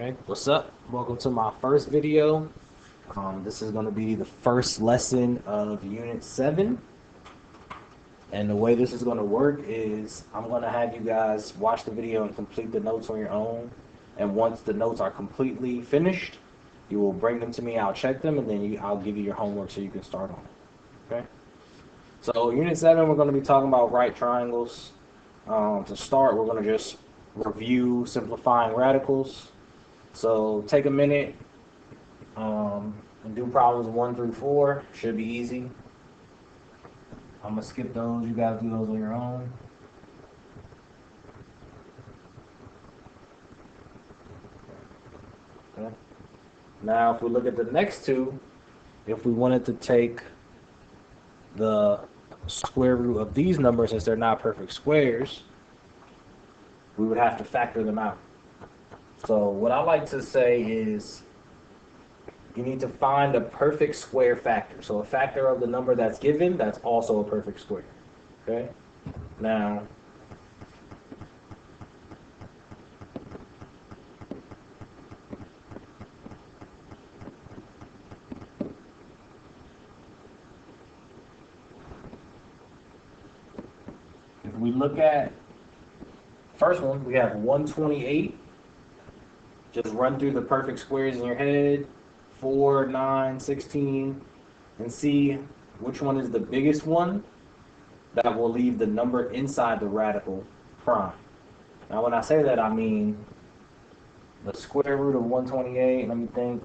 Okay, what's up? Welcome to my first video. This is going to be the first lesson of Unit 7. And the way this is going to work is I'm going to have you guys watch the video and complete the notes on your own. And once the notes are completely finished, you will bring them to me, I'll check them, and then I'll give you your homework so you can start on it. Okay? So Unit 7, we're going to be talking about right triangles. To start, we're going to just review simplifying radicals. So take a minute and do problems 1 through 4. Should be easy. I'm going to skip those. You guys do those on your own. Okay. Now, if we look at the next two, if we wanted to take the square root of these numbers, since they're not perfect squares, we would have to factor them out. So what I like to say is you need to find a perfect square factor. So a factor of the number that's given, that's also a perfect square. Okay? Now, if we look at first one, we have 128. Just run through the perfect squares in your head, 4, 9, 16, and see which one is the biggest one that will leave the number inside the radical prime. Now, when I say that, I mean the square root of 128. Let me think.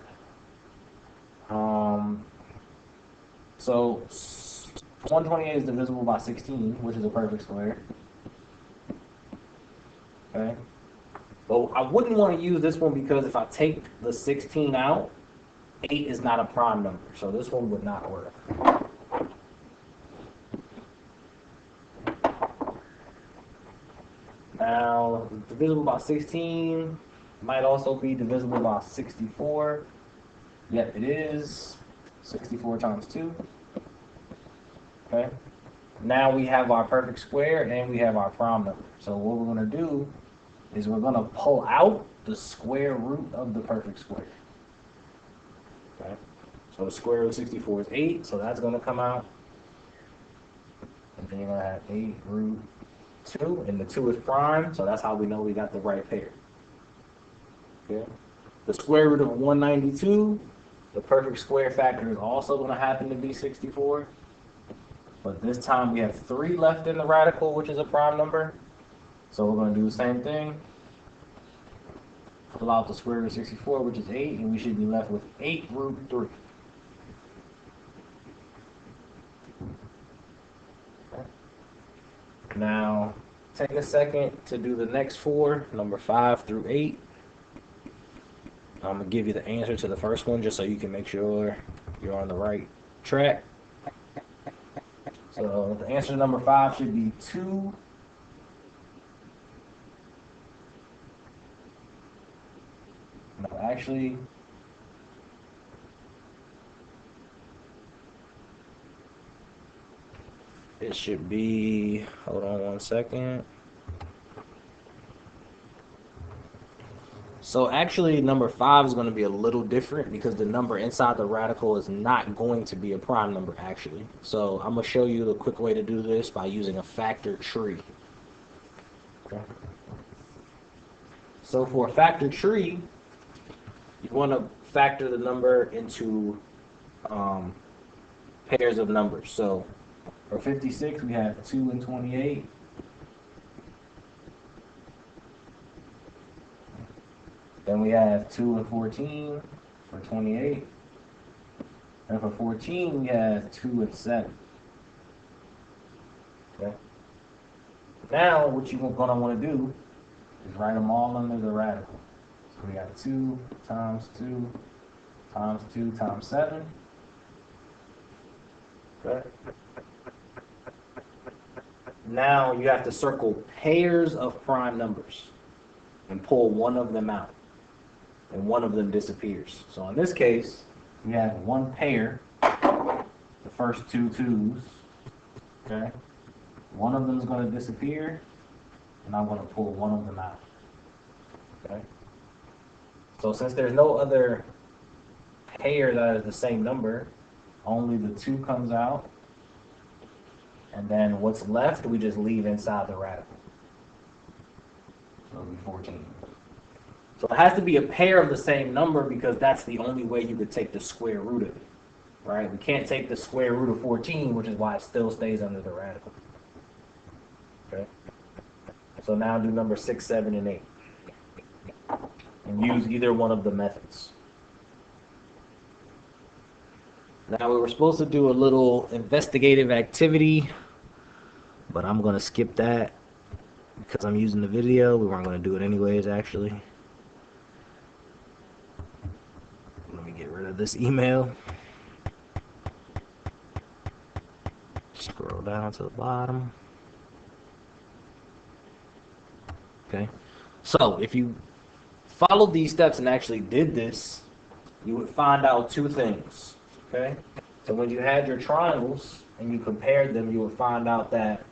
So 128 is divisible by 16, which is a perfect square. Okay. But I wouldn't want to use this one because if I take the 16 out, 8 is not a prime number. So this one would not work. Now, divisible by 16 might also be divisible by 64. Yep, it is. 64 times 2. Okay. Now we have our perfect square and we have our prime number. So what we're going to do is we're going to pull out the square root of the perfect square. Okay. So the square root of 64 is 8, so that's going to come out. And then you're going to have 8 root 2, and the 2 is prime, so that's how we know we got the right pair. Okay. The square root of 192, the perfect square factor is also going to happen to be 64. But this time we have 3 left in the radical, which is a prime number. So we're going to do the same thing. Pull out the square root of 64, which is 8, and we should be left with 8 root 3. Okay. Now, take a second to do the next 4, number 5 through 8. I'm going to give you the answer to the first one just so you can make sure you're on the right track. So the answer to number 5 should be 2. No, actually, it should be, hold on one second. So actually, number 5 is going to be a little different because the number inside the radical is not going to be a prime number, actually. So I'm going to show you the quick way to do this by using a factor tree. Okay. So for a factor tree, you want to factor the number into pairs of numbers. So for 56, we have 2 and 28. Then we have 2 and 14 for 28. And for 14, we have 2 and 7. Okay. Now, what you're going to want to do is write them all under the radical. So we got 2 times 2 times 2 times 7. Okay. Now you have to circle pairs of prime numbers and pull one of them out. And one of them disappears. So in this case, we have one pair, the first 2 2s. Okay. One of them is going to disappear, and I'm going to pull one of them out. Okay. So since there's no other pair that is the same number, only the 2 comes out. And then what's left, we just leave inside the radical. So it'll be 14. So it has to be a pair of the same number because that's the only way you could take the square root of it. Right? We can't take the square root of 14, which is why it still stays under the radical. Okay? So now do number 6, 7, and 8. And use either one of the methods. Now we were supposed to do a little investigative activity, but I'm going to skip that because I'm using the video. We weren't going to do it anyways, actually. Let me get rid of this email. Scroll down to the bottom. Okay. So if you followed these steps and actually did this, you would find out 2 things. Okay. So when you had your triangles and you compared them, you would find out that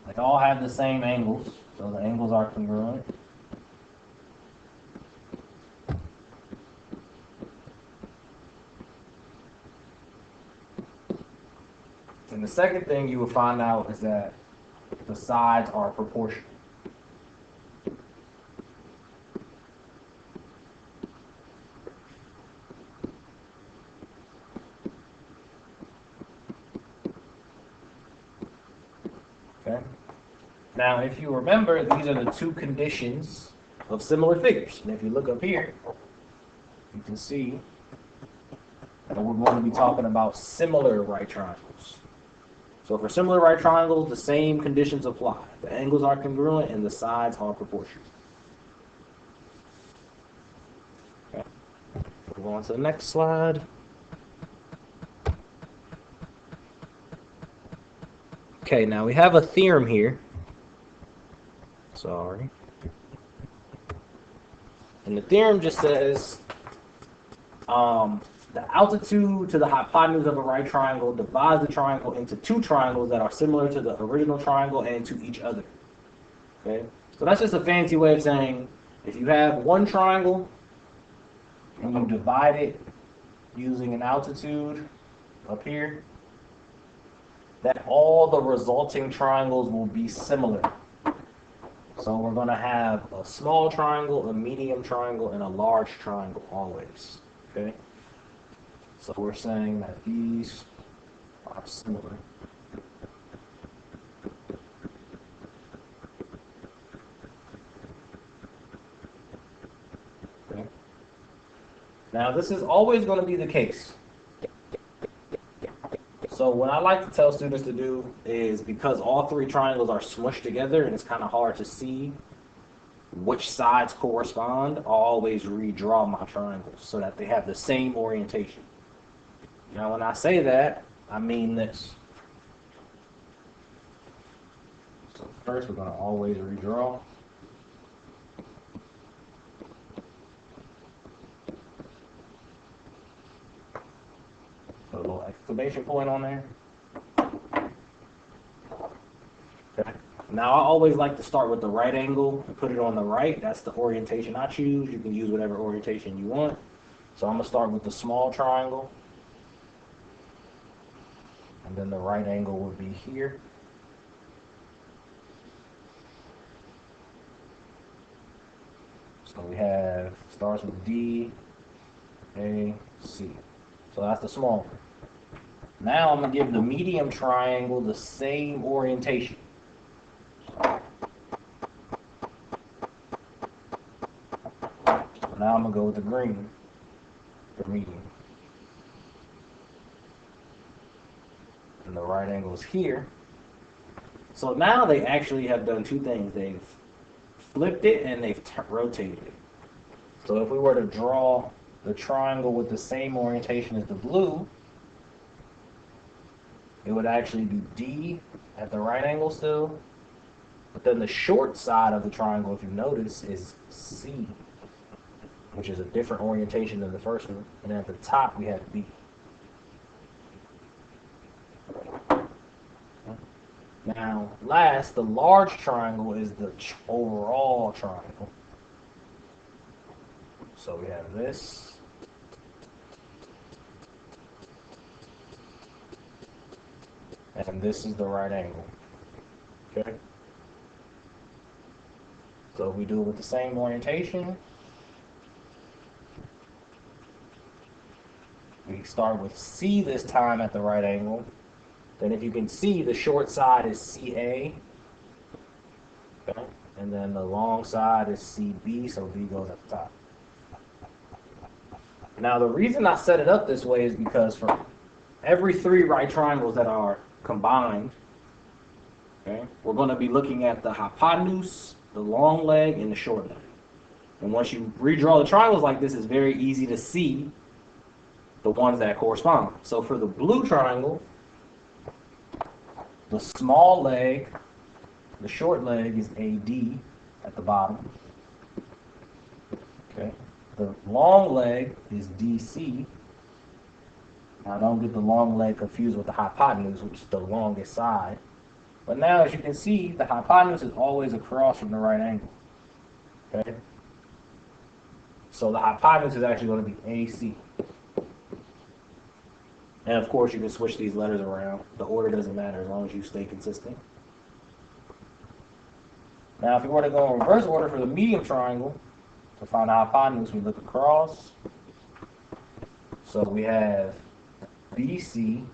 they all have the same angles. So the angles are congruent. And the second thing you will find out is that the sides are proportional. Okay. Now, if you remember, these are the 2 conditions of similar figures. And if you look up here, you can see that we're going to be talking about similar right triangles. So for similar right triangles, the same conditions apply. The angles are congruent and the sides are proportional. Okay. Move on to the next slide. Okay, now we have a theorem here. Sorry. And the theorem just says the altitude to the hypotenuse of a right triangle divides the triangle into 2 triangles that are similar to the original triangle and to each other. Okay? So that's just a fancy way of saying if you have one triangle and you divide it using an altitude up here, that all the resulting triangles will be similar. So we're going to have a small triangle, a medium triangle, and a large triangle always. Okay? So we're saying that these are similar. Okay. Now this is always going to be the case. So what I like to tell students to do is, because all 3 triangles are smushed together and it's kind of hard to see which sides correspond, I'll always redraw my triangles so that they have the same orientation. Now when I say that, I mean this. So first we're going to always redraw. Put a little exclamation point on there. Okay. Now I always like to start with the right angle and put it on the right. That's the orientation I choose. You can use whatever orientation you want. So I'm going to start with the small triangle. And then the right angle would be here. So we have, starts with D, A, C. So that's the small one. Now I'm going to give the medium triangle the same orientation. Now I'm going to go with the green for medium. And the right angle is here. So now they actually have done 2 things. They've flipped it and they've rotated it. So if we were to draw the triangle with the same orientation as the blue, it would actually be D at the right angle still. But then the short side of the triangle, if you notice, is C, which is a different orientation than the first one. And at the top, we have B. Now, last, the large triangle is the overall triangle. So we have this. And this is the right angle. Okay? So if we do it with the same orientation, we start with C this time at the right angle. Then if you can see, the short side is CA. Okay? And then the long side is CB, so B goes at the top. Now the reason I set it up this way is because for every 3 right triangles that are combined, okay, we're going to be looking at the hypotenuse, the long leg, and the short leg. And once you redraw the triangles like this, it's very easy to see the ones that correspond. So for the blue triangle, the small leg, the short leg is AD at the bottom. Okay. The long leg is DC. Now don't get the long leg confused with the hypotenuse, which is the longest side. But now, as you can see, the hypotenuse is always across from the right angle. Okay? So the hypotenuse is actually going to be AC. And of course, you can switch these letters around. The order doesn't matter as long as you stay consistent. Now, if you were to go in reverse order for the medium triangle, to find the hypotenuse, we look across. So we have BC.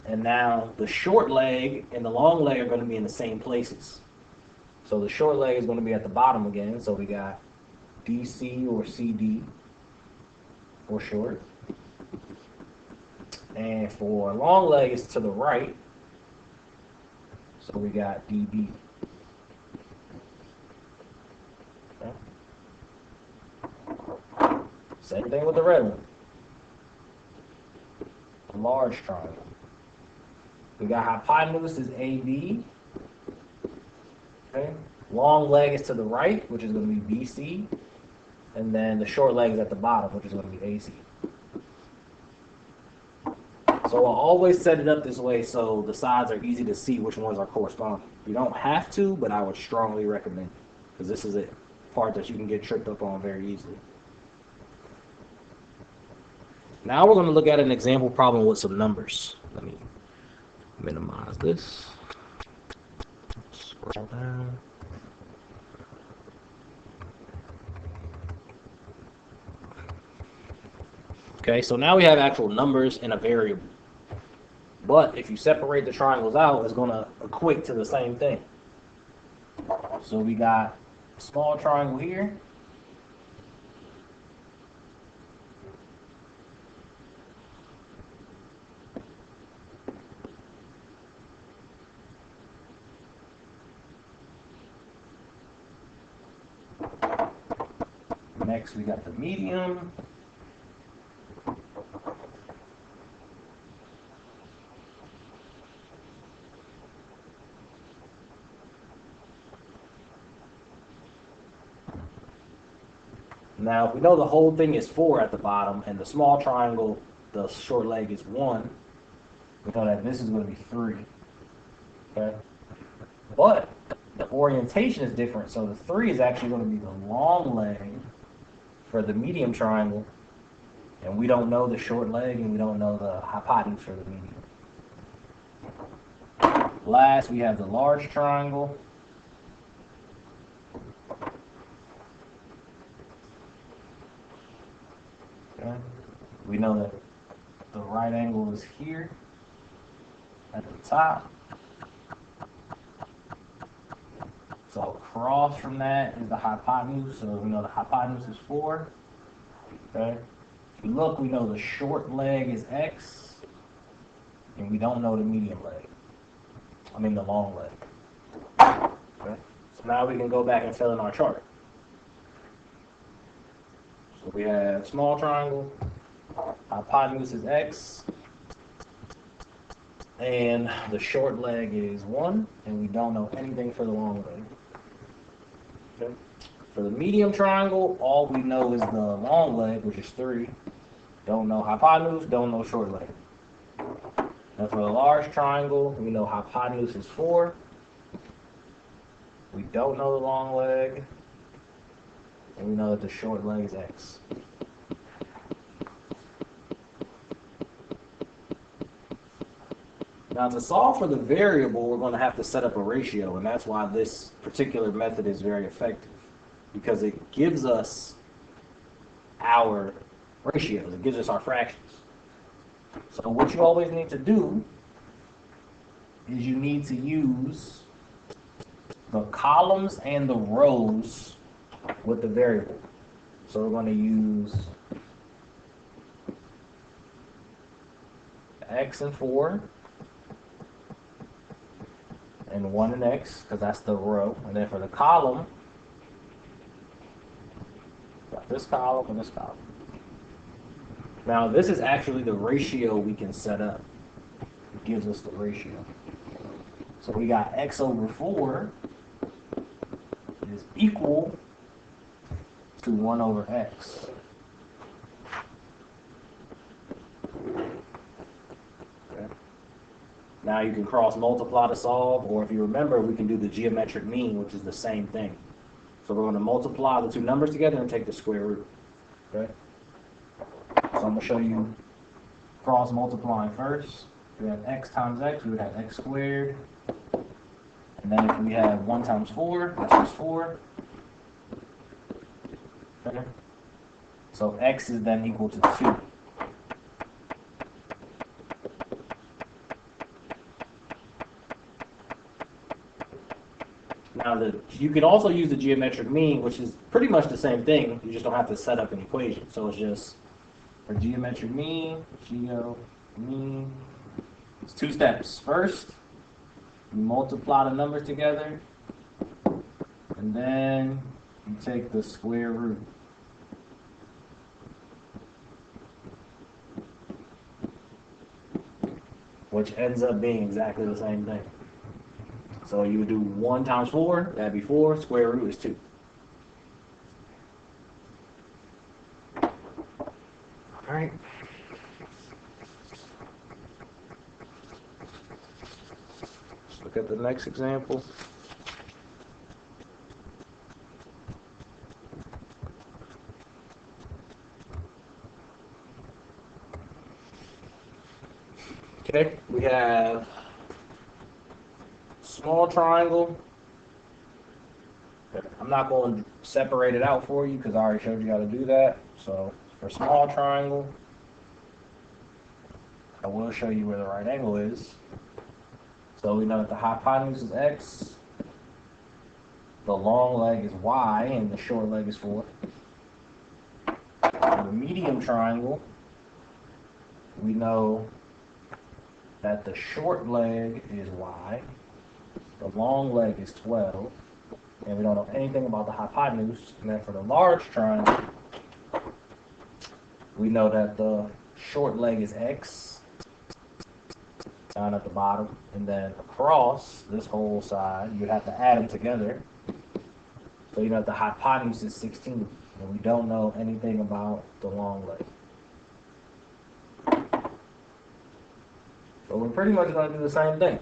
And now the short leg and the long leg are going to be in the same places. So the short leg is going to be at the bottom again. So we got DC or CD for short. And for long leg, it's to the right. So we got DB. Okay. Same thing with the red one. A large triangle. We got hypotenuse is AB. Okay. Long leg is to the right, which is going to be BC. And then the short leg is at the bottom, which is going to be AC. So I'll always set it up this way so the sides are easy to see which ones are corresponding. You don't have to, but I would strongly recommend it, because this is a part that you can get tripped up on very easily. Now we're going to look at an example problem with some numbers. Let me minimize this. Scroll down. Okay, so now we have actual numbers and a variable. But if you separate the triangles out, it's going to equate to the same thing. So we got a small triangle here. Next, we got the medium. Now, if we know the whole thing is 4 at the bottom, and the small triangle, the short leg is 1, we know that this is going to be 3. Okay? But the orientation is different, so the 3 is actually going to be the long leg for the medium triangle, and we don't know the short leg, and we don't know the hypotenuse for the medium. Last, we have the large triangle. Okay. We know that the right angle is here at the top. So across from that is the hypotenuse. So we know the hypotenuse is 4. Okay. If you look, we know the short leg is X, and we don't know the medium leg. I mean the long leg. Okay. So now we can go back and fill in our chart. So we have small triangle, hypotenuse is X, and the short leg is 1, and we don't know anything for the long leg. Okay. For the medium triangle, all we know is the long leg, which is 3. Don't know hypotenuse, don't know short leg. And for the large triangle, we know hypotenuse is 4. We don't know the long leg. And we know that the short leg is x. Now to solve for the variable, we're going to have to set up a ratio, and that's why this particular method is very effective, because it gives us our ratios, it gives us our fractions. So what you always need to do is you need to use the columns and the rows with the variable. So we're going to use x and 4 and 1 and x, because that's the row. And then for the column, got this column and this column. Now this is actually the ratio we can set up. It gives us the ratio. So we got x over 4 is equal to 1 over x. Okay. Now you can cross multiply to solve, or if you remember, we can do the geometric mean, which is the same thing. So we're going to multiply the two numbers together and take the square root. Okay. So I'm going to show you cross multiplying first. If we have x times x, we would have x squared. And then if we have 1 times 4, that's just 4. Okay. So x is then equal to 2. Now you can also use the geometric mean, which is pretty much the same thing. You just don't have to set up an equation. So it's just for geometric mean, geo mean. It's 2 steps. First, you multiply the numbers together, and then you take the square root. Which ends up being exactly the same thing. So you would do 1 times 4, that'd be 4, square root is 2. Alright. Let's look at the next example. Okay, we have small triangle. I'm not going to separate it out for you because I already showed you how to do that. So for small triangle, I will show you where the right angle is. So we know that the hypotenuse is x, the long leg is y, and the short leg is 4. For the medium triangle, we know that the short leg is y, the long leg is 12, and we don't know anything about the hypotenuse. And then for the large triangle, we know that the short leg is x, down at the bottom, and then across this whole side, you have to add them together. So you know the hypotenuse is 16, and we don't know anything about the long leg. So we're pretty much going to do the same thing.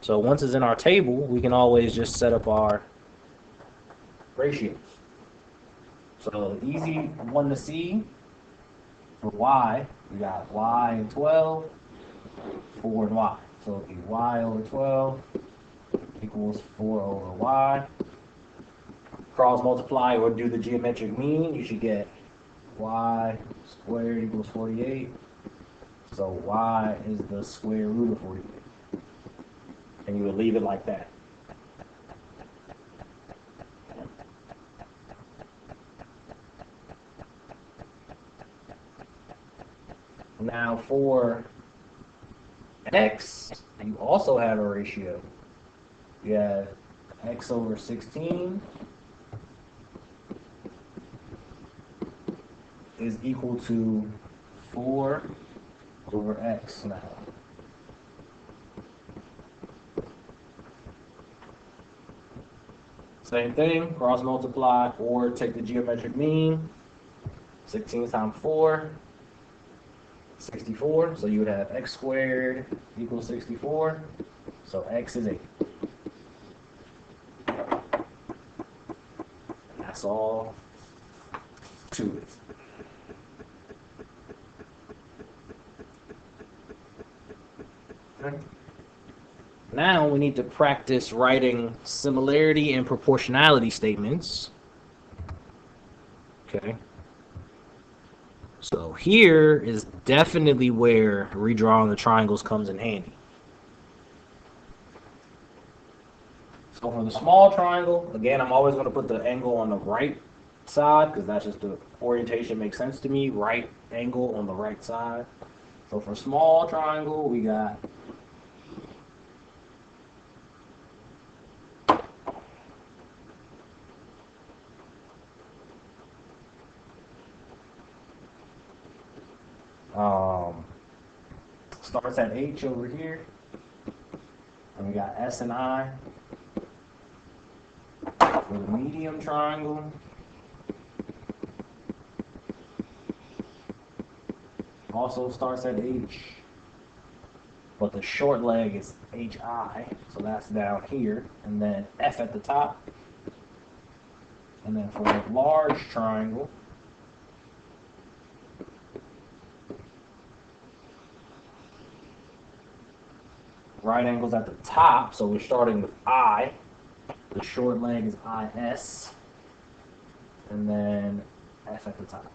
So once it's in our table, we can always just set up our ratios. So the easy one to see for y, we got y and 12, 4 and y. So it'd be y over 12 equals 4 over y. Cross multiply or do the geometric mean, you should get y squared equals 48. So y is the square root of 48. And you would leave it like that. Now for x, you also have a ratio. You have x over 16 is equal to 4 over x now. Same thing, cross multiply or take the geometric mean. 16 times 4, 64. So you would have x squared equals 64. So x is 8. And that's all to it. Okay. Now we need to practice writing similarity and proportionality statements. Okay. So here is definitely where redrawing the triangles comes in handy. So for the small triangle, again, I'm always going to put the angle on the right side because that's just the orientation makes sense to me. Right angle on the right side. So for small triangle, we got starts at H over here, and we got S and I for the medium triangle. Also starts at H, but the short leg is HI, so that's down here, and then F at the top. And then for the large triangle, right angles at the top, so we're starting with I. The short leg is IS, and then F at the top.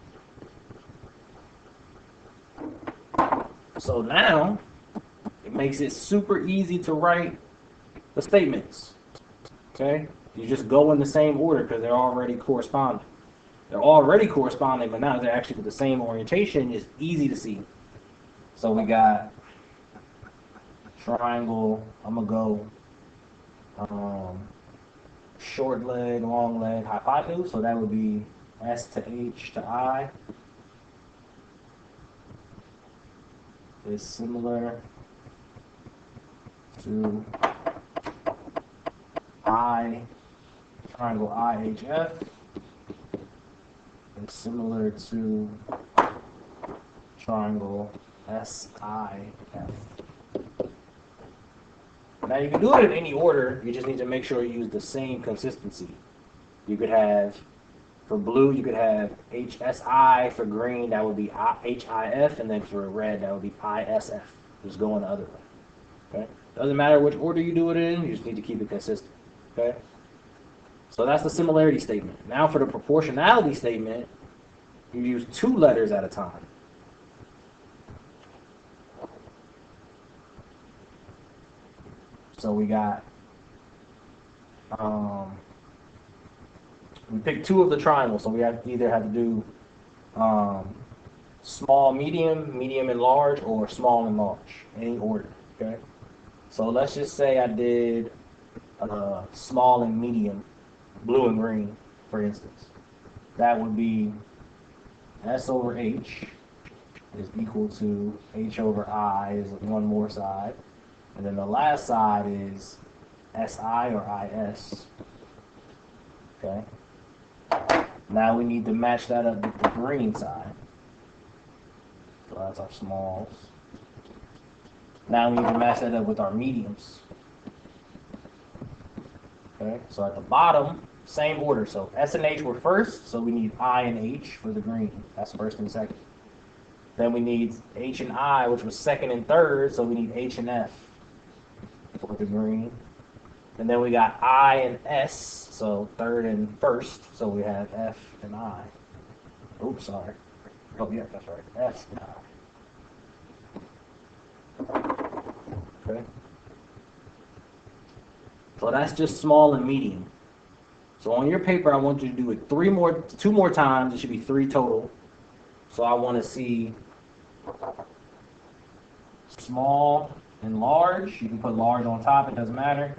So now, it makes it super easy to write the statements. Okay? You just go in the same order because they're already corresponding. They're already corresponding, but now they're actually with the same orientation. It's easy to see. So we got triangle. I'm going to go short leg, long leg, hypotenuse. So that would be S to H to I. Is similar to I, triangle IHF. Is similar to triangle SIF. Now you can do it in any order, you just need to make sure you use the same consistency. You could have, for blue, you could have HSI, for green, that would be HIF, and then for red, that would be ISF. Just going the other way. Okay? Doesn't matter which order you do it in, you just need to keep it consistent. Okay? So that's the similarity statement. Now for the proportionality statement, you use 2 letters at a time. So we got, we picked 2 of the triangles, so we either have to do small, medium, medium and large, or small and large, any order, okay? So let's just say I did small and medium, blue and green, for instance. That would be S over H is equal to H over I is one more side. And then the last side is SI or IS. Okay. Now we need to match that up with the green side. So that's our smalls. Now we need to match that up with our mediums. Okay, so at the bottom, same order. So S and H were first, so we need I and H for the green. That's first and second. Then we need H and I, which was second and third, so we need H and F for the green. And then we got I and S, so third and first, so we have F and I. Oops, sorry. Oh, yeah, that's right. F and I. Okay. So that's just small and medium. So on your paper, I want you to do it 2 more times. It should be 3 total. So I want to see small and large. You can put large on top, it doesn't matter.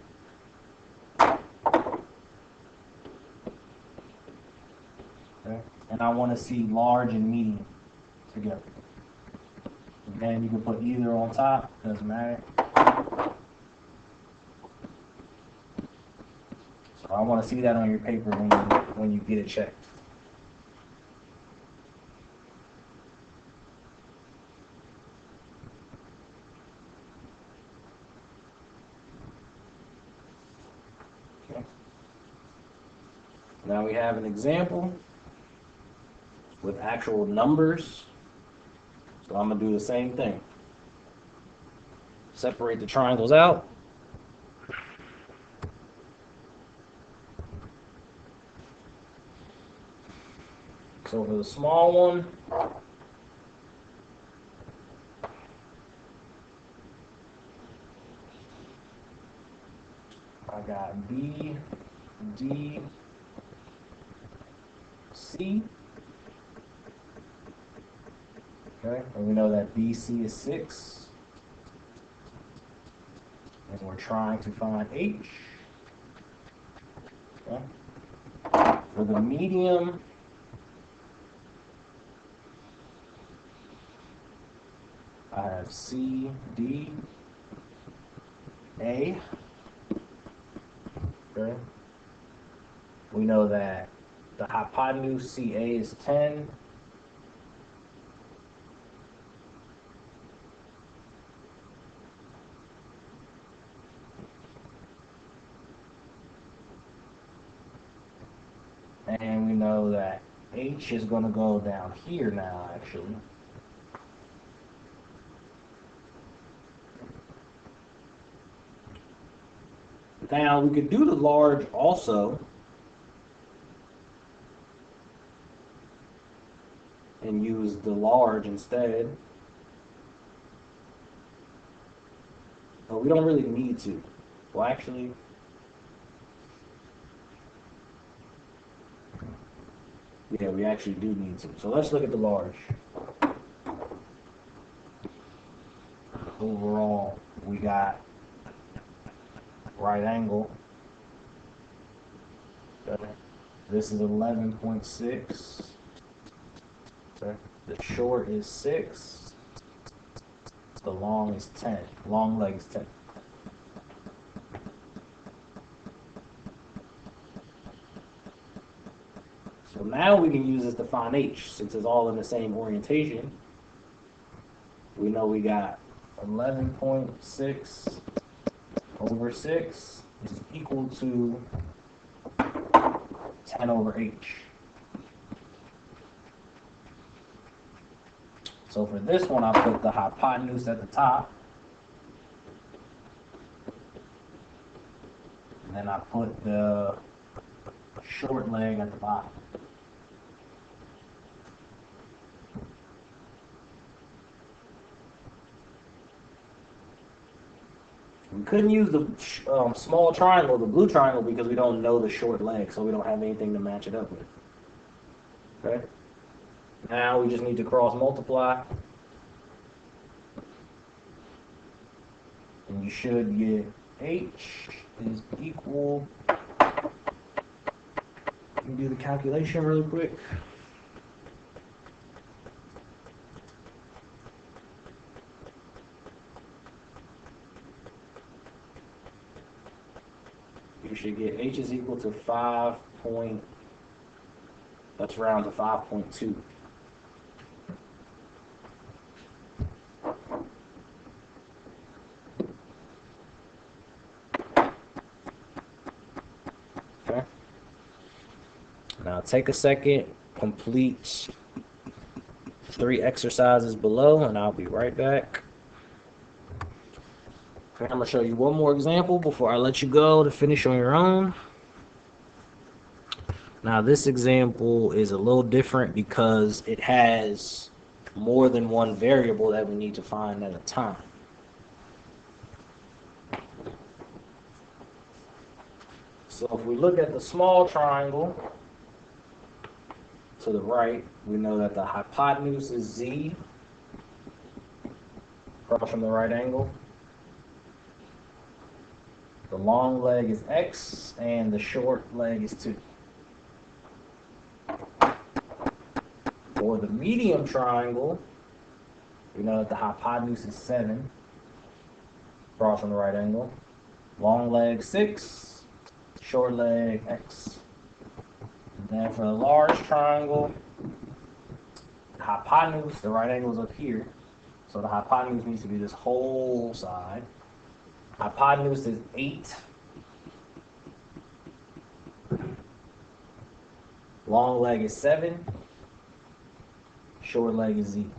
Okay. And I want to see large and medium together. Again, you can put either on top, doesn't matter. So I want to see that on your paper when you get it checked. Okay. Now we have an example with actual numbers. So I'm going to do the same thing. Separate the triangles out. So for the small one, I got B, D, C. Okay, and we know that BC is 6. And we're trying to find H. Okay. For the medium, I have C, D, A. Okay. We know that the hypotenuse CA is 10. And we know that H is going to go down here now, actually. Now, we could do the large also and use the large instead. But we don't really need to. Well, actually, yeah, we actually do need to. So let's look at the large. Overall, we got right angle. Okay. This is 11.6. Okay. The short is 6. The long is 10. Long leg is 10. So now we can use this to find H. Since it's all in the same orientation, we know we got 11.6 over 6 is equal to 10 over H. So for this one, I put the hypotenuse at the top. And then I put the short leg at the bottom. We couldn't use the small triangle, the blue triangle, because we don't know the short leg, so we don't have anything to match it up with. Okay? Now we just need to cross multiply. And you should get H is equal. Let me do the calculation really quick. You should get H is equal to 5 point, let's round to 5.2. Okay. Now take a second, complete 3 exercises below, and I'll be right back. Okay, I'm going to show you one more example before I let you go to finish on your own. Now this example is a little different because it has more than one variable that we need to find at a time. So if we look at the small triangle to the right, we know that the hypotenuse is Z across from the right angle. The long leg is X and the short leg is 2. For the medium triangle, we know that the hypotenuse is 7 across from the right angle. Long leg 6, short leg X. And then for the large triangle, the hypotenuse, the right angle is up here. So the hypotenuse needs to be this whole side. Hypotenuse is 8. Long leg is 7. Short leg is Z.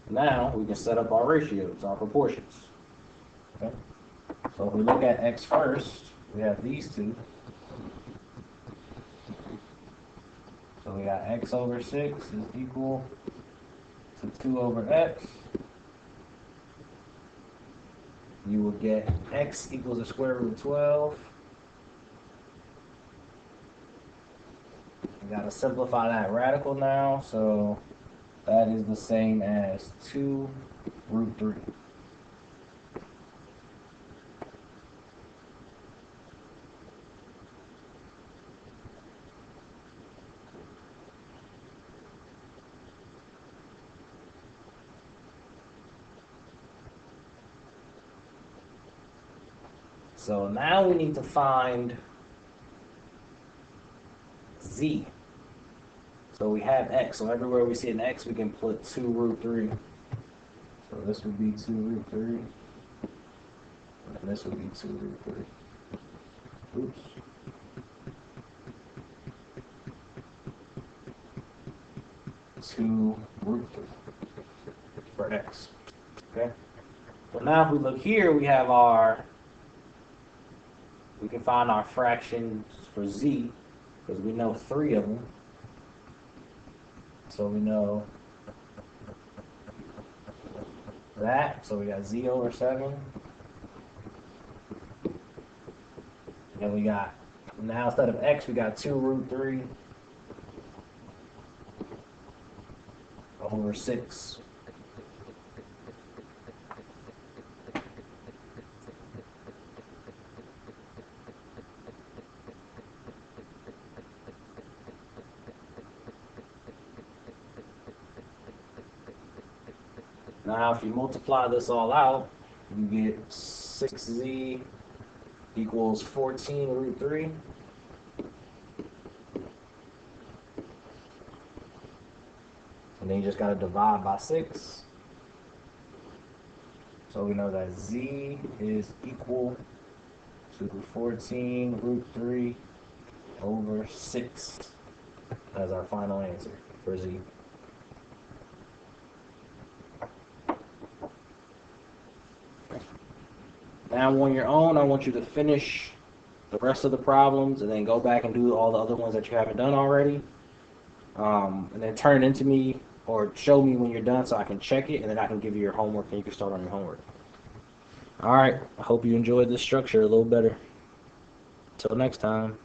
Now we can set up our ratios, our proportions. Okay. So if we look at X first, we have these two. So we got X over 6 is equal to 2 over X. You will get X equals the square root of 12. We gotta simplify that radical now, so that is the same as 2 root 3. So now we need to find Z. So we have X. So everywhere we see an X, we can put 2 root 3. So this would be 2 root 3. And this would be 2 root 3. Oops. Two root 3 for X. Okay. So now if we look here, we have we can find our fractions for Z because we know 3 of them. So we know that. So we got Z over 7. And we got, now instead of X, we got 2 root 3 over 6. Now, if you multiply this all out, you get 6Z equals 14 root 3. And then you just got to divide by 6. So we know that Z is equal to 14 root 3 over 6 as our final answer for Z. Now on your own, I want you to finish the rest of the problems and then go back and do all the other ones that you haven't done already. And then turn it into me or show me when you're done so I can check it and then I can give you your homework and you can start on your homework. All right, I hope you enjoyed this structure a little better. Till next time.